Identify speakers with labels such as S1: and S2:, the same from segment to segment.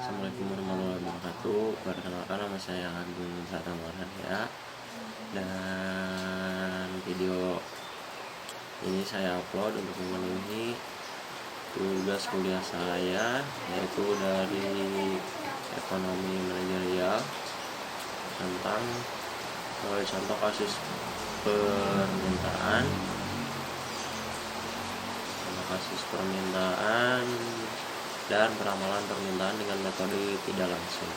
S1: Assalamualaikum warahmatullahi wabarakatuh. Perkenalkan, nama saya Agung Satamoraya. Dan video ini saya upload untuk memenuhi tugas kuliah saya, yaitu dari ekonomi manajerial tentang contoh kasus permintaan dan peramalan permintaan dengan metode tidak langsung.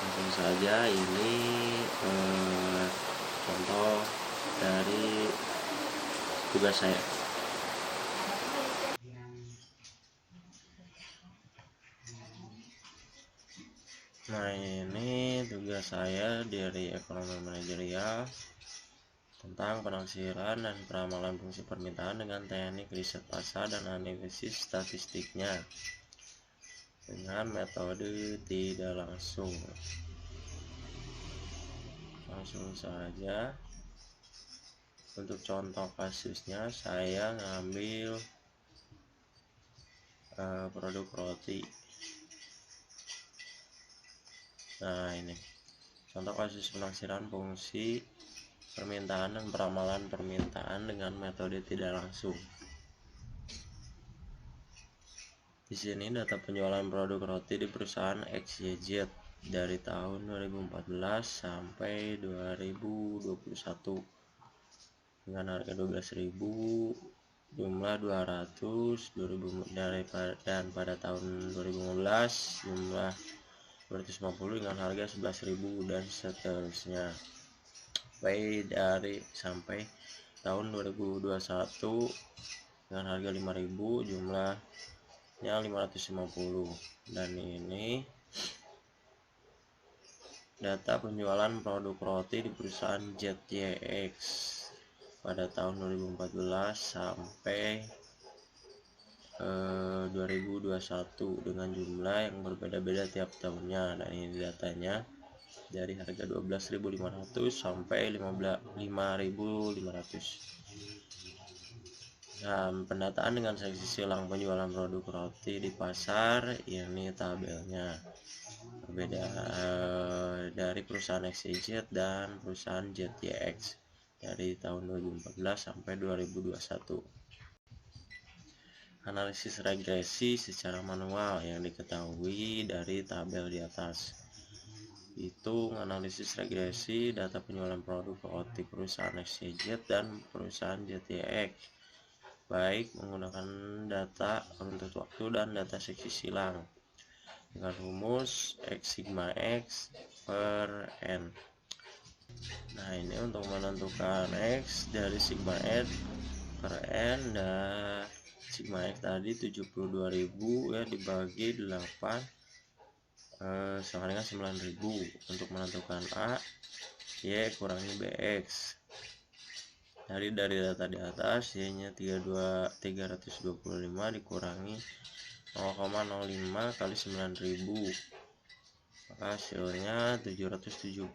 S1: Langsung saja, ini contoh dari tugas saya. Nah, ini tugas saya dari ekonomi manajerial tentang penaksiran dan peramalan fungsi permintaan dengan teknik riset pasar dan analisis statistiknya dengan metode tidak langsung. Langsung saja, untuk contoh kasusnya saya ngambil produk roti. Nah, ini contoh kasus penaksiran fungsi permintaan dan peramalan permintaan dengan metode tidak langsung. Di sini data penjualan produk roti di perusahaan XYZ dari tahun 2014 sampai 2021 dengan harga 12.000, jumlah 200, dan pada tahun 2015 jumlah 250 dengan harga 11.000 dan seterusnya. Sampai tahun 2021 dengan harga 5.000, jumlahnya 550. Dan ini data penjualan produk roti di perusahaan ZYX pada tahun 2014 sampai 2021 dengan jumlah yang berbeda-beda tiap tahunnya. Dan ini datanya dari harga 12.500 sampai 5.500. Dan pendataan dengan seksi silang penjualan produk roti di pasar, ini tabelnya berbeda dari perusahaan XYZ dan perusahaan ZYX dari tahun 2014 sampai 2021. Analisis regresi secara manual yang diketahui dari tabel di atas. Hitung analisis regresi data penjualan produk roti perusahaan XYZ dan perusahaan ZYX, baik menggunakan data runtut waktu dan data seksi silang dengan rumus X sigma X per N. Nah, ini untuk menentukan X dari sigma X per N, dan sigma X tadi 72.000 ya dibagi 8 sama dengan 9.000. Untuk menentukan A, Y kurangi BX. Dari data di atas, Y nya 325 dikurangi 0,05 kali 9.000, maka hasilnya 775.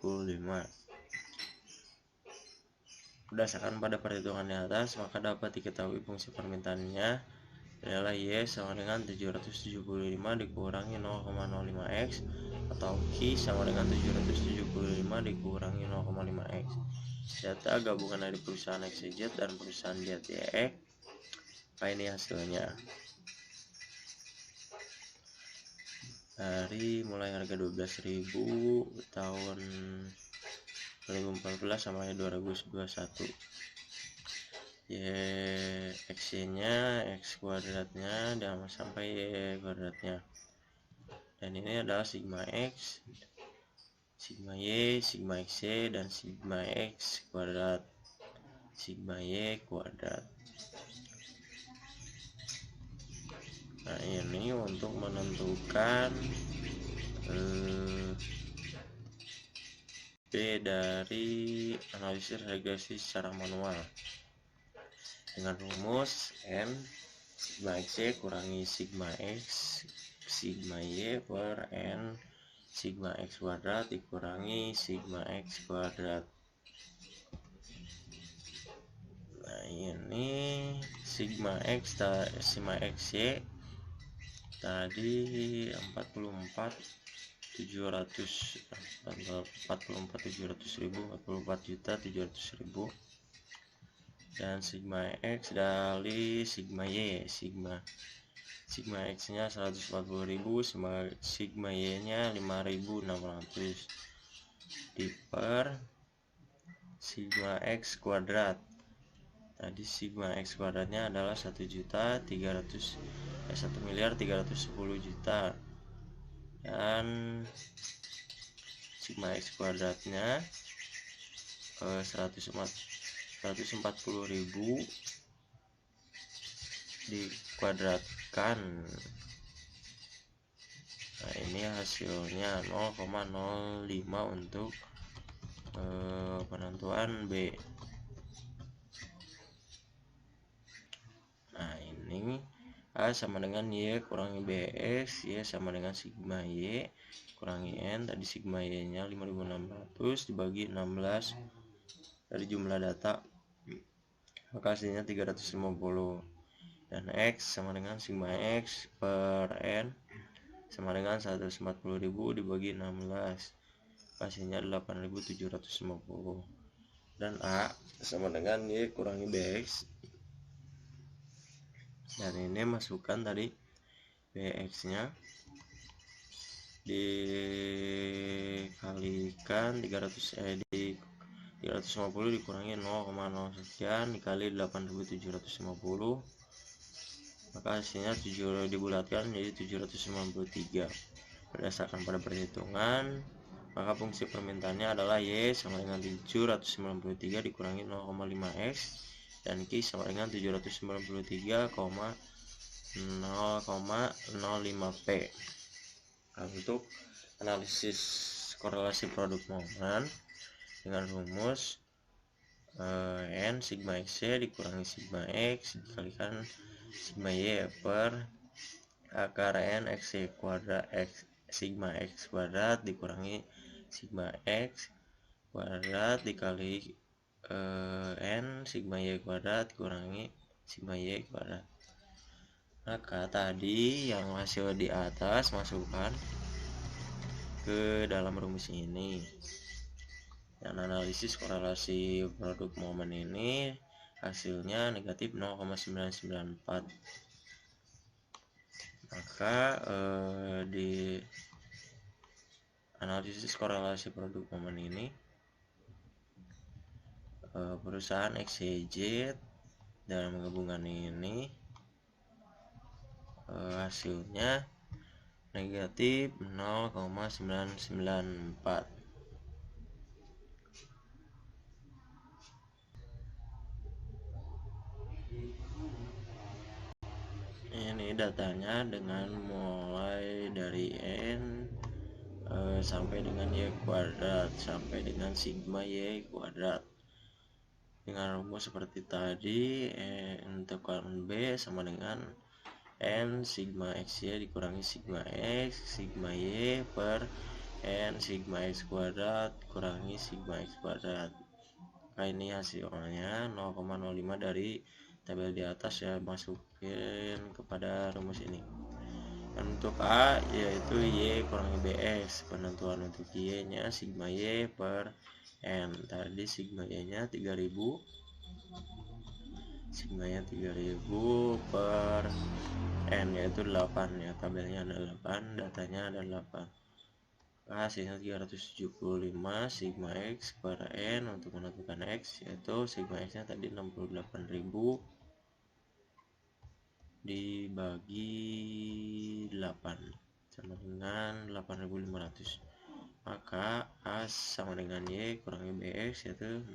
S1: Berdasarkan pada perhitungan di atas, maka dapat diketahui fungsi permintaannya adalah Y sama dengan 775 dikurangi 0,05X, atau Q sama dengan 775 dikurangi 0,5X. Data gabungan dari perusahaan XYZ dan perusahaan ZYX. Apa ini hasilnya? Dari mulai harga 12.000 tahun 2014 sampai 2021. X nya X kuadratnya dan sampai Y kuadratnya. Dan ini adalah sigma X, sigma Y, sigma XY, dan sigma X kuadrat, sigma Y kuadrat. Nah, ini untuk menentukan B dari analisis regresi secara manual dengan rumus N sigma XY kurangi sigma X sigma Y per N sigma X kuadrat dikurangi sigma X kuadrat. Nah, ini sigma X Y tadi 44.700.000 dan sigma X dari sigma Y. Sigma X nya 140.000, sigma Y nya 5.600 diper sigma X kuadrat. Tadi sigma X kuadratnya adalah 1.310.000.000 dan sigma X kuadratnya 140.000 dikuadratkan. Nah, ini hasilnya 0,05 untuk penentuan B. Nah, ini A sama dengan Y kurangi BX, Y sama dengan sigma Y kurangi N. Tadi sigma Y nya 5.600 dibagi 16 dari jumlah data, maka hasilnya 350. Dan X sama dengan sigma X per N sama dengan 140.000 dibagi 16, hasilnya 8.750. Dan A sama dengan Y kurangi BX, dan ini masukkan tadi BX nya dikalikan 350 dikurangi 0,0 sekian dikali 8.750, maka hasilnya 7 dibulatkan menjadi 793. Berdasarkan pada perhitungan, maka fungsi permintaannya adalah Y sama dengan 793 dikurangi 0,5X dan Q sama dengan 793,005P. Nah, untuk analisis korelasi produk momen dengan rumus N sigma X dikurangi sigma X dikalikan sigma Y per akar N X kuadrat X sigma X kuadrat dikurangi sigma X kuadrat dikali N sigma Y kuadrat dikurangi sigma Y kuadrat. Maka tadi yang hasil di atas masukkan ke dalam rumus ini. Dan analisis korelasi produk momen ini hasilnya negatif 0,994. Maka di analisis korelasi produk momen ini perusahaan XYZ dalam gabungan ini hasilnya negatif 0,994. Ini datanya dengan mulai dari N sampai dengan Y kuadrat sampai dengan sigma Y kuadrat dengan rumus seperti tadi. Untuk kolom B sama dengan N sigma XY dikurangi sigma X sigma Y per N sigma X kuadrat kurangi sigma X kuadrat. Nah, ini hasilnya 0,05 dari tabel di atas, ya masukin kepada rumus ini. Dan untuk A yaitu Y kurangi BX, penentuan untuk Y nya sigma Y per N. Tadi sigma Y nya 3000, sigma nya 3000 per N yaitu 8, ya tabelnya ada 8, datanya ada 8. Hasilnya 375 sigma X per N. Untuk menentukan X yaitu sigma X nya tadi 68.000 dibagi 8 sama dengan 8.500, maka A sama dengan Y kurangi BX yaitu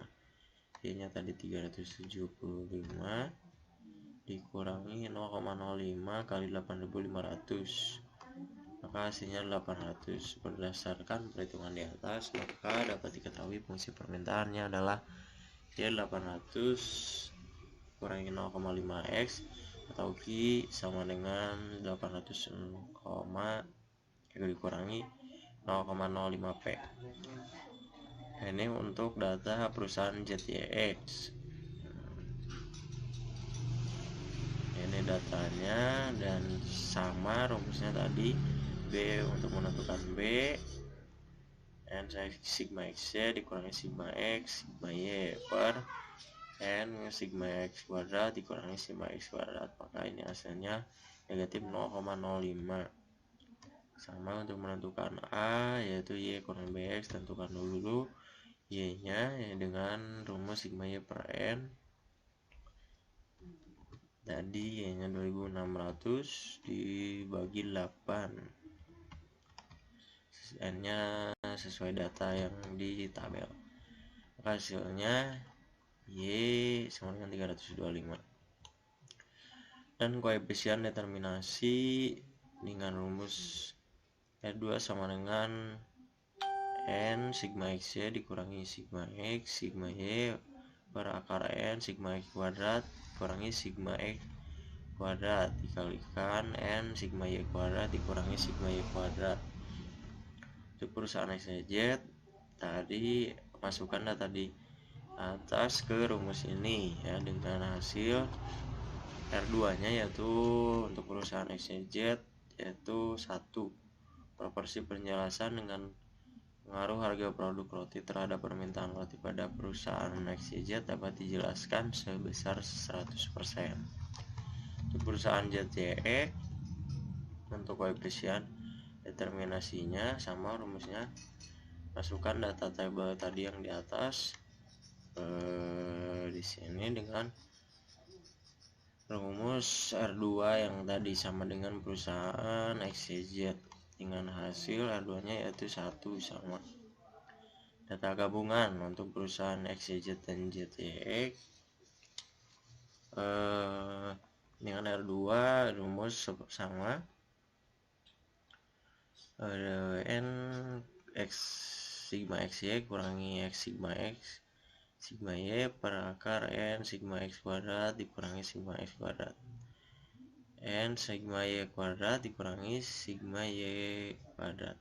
S1: Y nya tadi 375 dikurangi 0,05 kali 8.500, maka hasilnya 800. Berdasarkan perhitungan di atas, maka dapat diketahui fungsi permintaannya adalah Y 800 kurangi 0,5X atau Q sama dengan 800 dikurangi 0,05P. Ini untuk data perusahaan ZYX. ini datanya, dan sama rumusnya tadi. B untuk menentukan B, N sigma X dikurangi sigma X sigma Y per N sigma X kuadrat dikurangi sigma X kuadrat. Maka ini hasilnya negatif 0,05. Sama untuk menentukan A, yaitu Y kurang BX, tentukan dulu Y nya dengan rumus sigma Y per N. Tadi Y nya 2600 dibagi 8, N nya sesuai data yang di tabel. Maka hasilnya Y sama dengan 325. Dan koefisien determinasi dengan rumus R2 sama dengan N sigma X dikurangi sigma X sigma Y per akar N sigma X kuadrat dikurangi sigma X kuadrat dikalikan N sigma Y kuadrat dikurangi sigma Y kuadrat. Untuk perusahaan XYZ tadi masukkan data di atas ke rumus ini ya, dengan hasil R2 nya yaitu untuk perusahaan XYZ yaitu 1. Proporsi penjelasan dengan pengaruh harga produk roti terhadap permintaan roti pada perusahaan XYZ dapat dijelaskan sebesar 100%. Untuk perusahaan ZYE untuk koefisien determinasinya sama rumusnya, masukkan data tabel tadi yang di atas di sini dengan rumus R2 yang tadi sama dengan perusahaan XYZ dengan hasil R2 nya yaitu 1 sama. Data gabungan untuk perusahaan XYZ dan ZYE dengan R2 rumus sama N X sigma XY kurangi X sigma X sigma Y per akar N sigma X kuadrat dikurangi sigma X kuadrat, N sigma Y kuadrat dikurangi sigma Y kuadrat.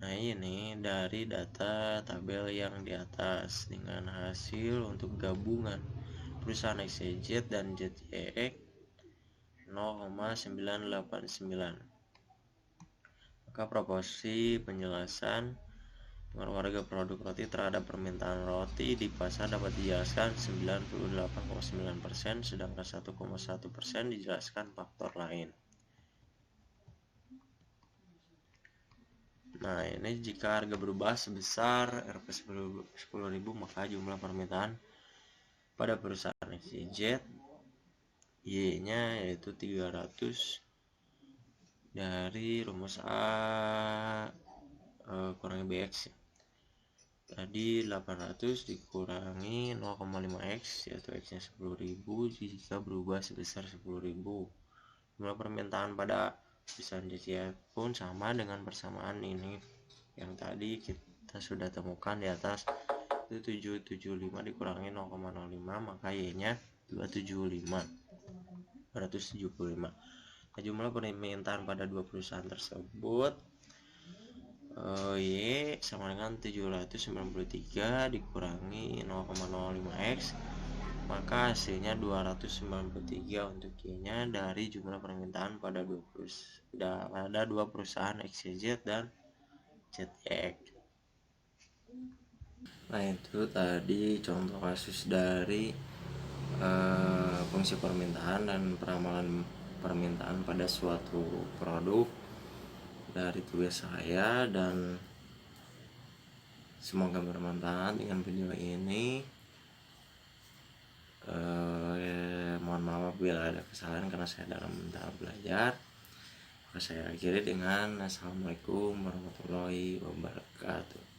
S1: Nah ini dari data tabel yang di atas dengan hasil untuk gabungan perusahaan XYZ dan ZYE 0,989. Maka proporsi penjelasan pengaruh harga produk roti terhadap permintaan roti di pasar dapat dijelaskan 98,9%, sedangkan 1,1% dijelaskan faktor lain. Nah ini jika harga berubah sebesar Rp 10.000, maka jumlah permintaan pada perusahaan XYZ Y nya yaitu 300 dari rumus A kurangi BX tadi 800 dikurangi 0,5x yaitu X nya 10.000 jika berubah sebesar 10.000. Jumlah permintaan pada perusahaan JCI pun sama dengan persamaan ini yang tadi kita sudah temukan di atas, itu 775 dikurangi 0,05 maka Y nya 275. Nah, jumlah permintaan pada dua perusahaan tersebut Y sama dengan 793 dikurangi 0,05x maka hasilnya 293 untuk Y nya dari jumlah permintaan pada dua perusahaan XYZ dan ZYX. Nah itu tadi contoh kasus dari fungsi permintaan dan peramalan permintaan pada suatu produk dari tugas saya, dan semoga bermanfaat dengan video ini. Mohon maaf bila ada kesalahan karena saya dalam tahap belajar. Saya akhiri dengan Assalamualaikum warahmatullahi wabarakatuh.